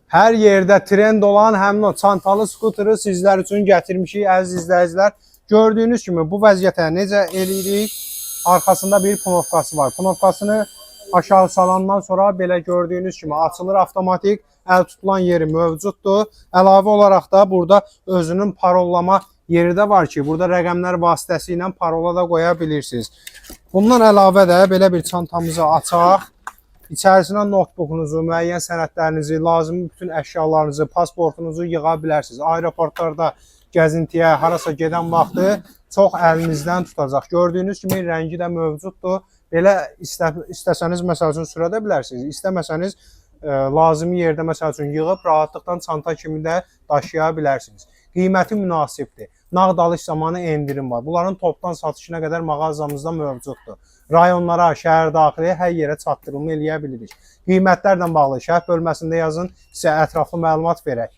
Hər yerdə trend olan həmin o çantalı skuteri sizlər üçün gətirmişik əziz izləyicilər. Gördüyünüz kimi bu vəziyyətə necə eləyirik? Arxasında bir punovkası var. Punovkasını aşağı salandan sonra belə gördüyünüz kimi açılır avtomatik. Əl tutulan yeri mövcuddur. Əlavə olaraq da burada özünün parollama yeri də var ki, burada rəqəmlər vasitəsilə parola da qoya bilirsiniz. Bundan əlavə də belə bir çantamızı açaq. İçərisinə notebook'unuzu, müəyyən sənədlərinizi, lazımi bütün əşyalarınızı, pasportunuzu yığa bilərsiniz. Aeroportlarda gəzintiyə, harasa gedən vaxtı çox əlinizdən tutacaq. Gördüyünüz kimi rəngi də mövcuddur. Belə istəsəniz məsəl üçün sürə də bilərsiniz. İstəməsəniz lazımi yerdə məsəl üçün yığıb rahatlıqla çanta kimi də daşıya bilərsiniz. Qiyməti münasibdir. Nağd-alış zamanı endirim var. Bunların topdan satışına qədər mağazamızda mövcuddur. Rayonlara, şəhər daxili hər yerə çatdırılma eləyə bilirik. Qiymətlərlə bağlı şərh bölməsində yazın, sizə ətraflı məlumat verək.